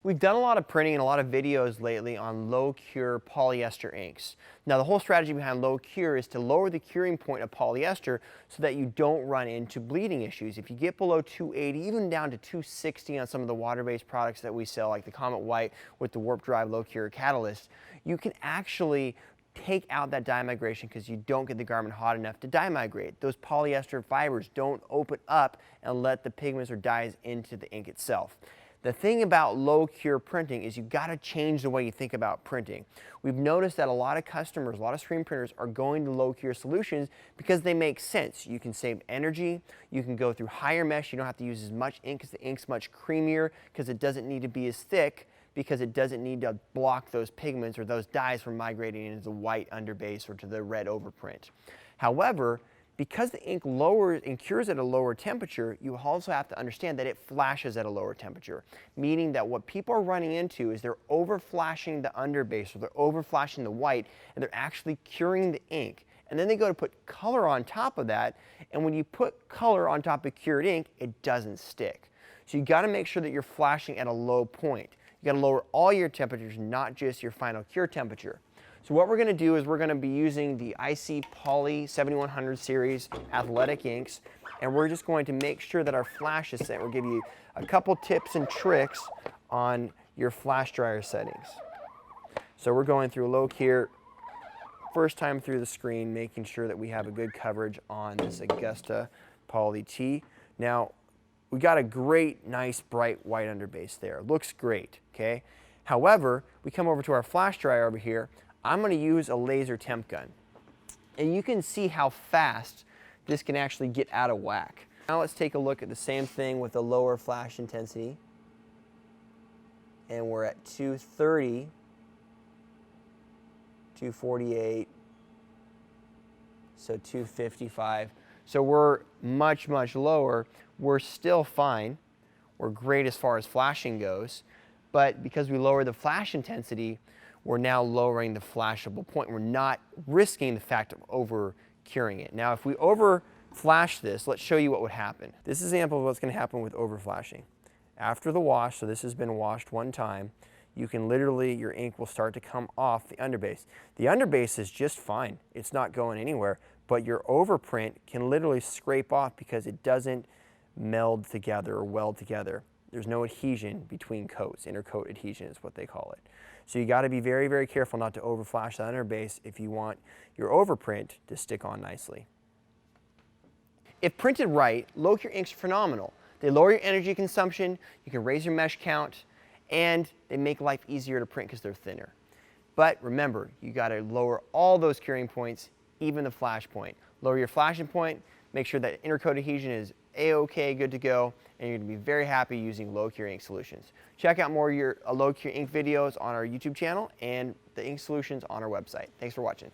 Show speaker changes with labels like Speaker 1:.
Speaker 1: We've done a lot of printing and a lot of videos lately on low cure polyester inks. Now the whole strategy behind low cure is to lower the curing point of polyester so that you don't run into bleeding issues. If you get below 280, even down to 260 on some of the water-based products that we sell, like the Comet White with the warp drive low cure catalyst, you can actually take out that dye migration because you don't get the garment hot enough to dye migrate. Those polyester fibers don't open up and let the pigments or dyes into the ink itself. The thing about low cure printing is you've got to change the way you think about printing. We've noticed that a lot of customers, a lot of screen printers are going to low cure solutions because they make sense. You can save energy, you can go through higher mesh, you don't have to use as much ink because the ink's much creamier because it doesn't need to be as thick because it doesn't need to block those pigments or those dyes from migrating into the white underbase or to the red overprint. However, because the ink lowers and cures at a lower temperature, you also have to understand that it flashes at a lower temperature, meaning that what people are running into is they're over-flashing the underbase or they're over-flashing the white and they're actually curing the ink. And then they go to put color on top of that, and when you put color on top of cured ink, it doesn't stick. So you got to make sure that you're flashing at a low point. You got to lower all your temperatures, not just your final cure temperature. So what we're going to do is we're going to be using the IC Poly 7100 series athletic inks, and we're just going to make sure that our flash is set. We'll give you a couple tips and tricks on your flash dryer settings. So we're going through low cure, first time through the screen, making sure that we have a good coverage on this Augusta Poly T. Now, we got a great, nice, bright white underbase there. Looks great, okay? However, we come over to our flash dryer over here. I'm going to use a laser temp gun. And you can see how fast this can actually get out of whack. Now let's take a look at the same thing with a lower flash intensity. And we're at 230, 248, so 255. So we're much, much lower. We're still fine. We're great as far as flashing goes. But because we lowered the flash intensity, we're now lowering the flashable point. We're not risking the fact of over curing it. Now, if we over flash this, let's show you what would happen. This is an example of what's going to happen with over flashing. After the wash, so this has been washed one time, you can literally, your ink will start to come off the underbase. The underbase is just fine. It's not going anywhere, but your overprint can literally scrape off because it doesn't meld together or weld together. There's no adhesion between coats. Intercoat adhesion is what they call it. So you got to be very, very careful not to overflash the underbase if you want your overprint to stick on nicely. If printed right, low cure inks are phenomenal. They lower your energy consumption, you can raise your mesh count, and they make life easier to print because they're thinner. But remember, you got to lower all those curing points, even the flash point. Lower your flashing point, make sure that intercoat adhesion is A-OK, good to go, and you're going to be very happy using low cure ink solutions. Check out more of your low cure ink videos on our YouTube channel and the ink solutions on our website. Thanks for watching.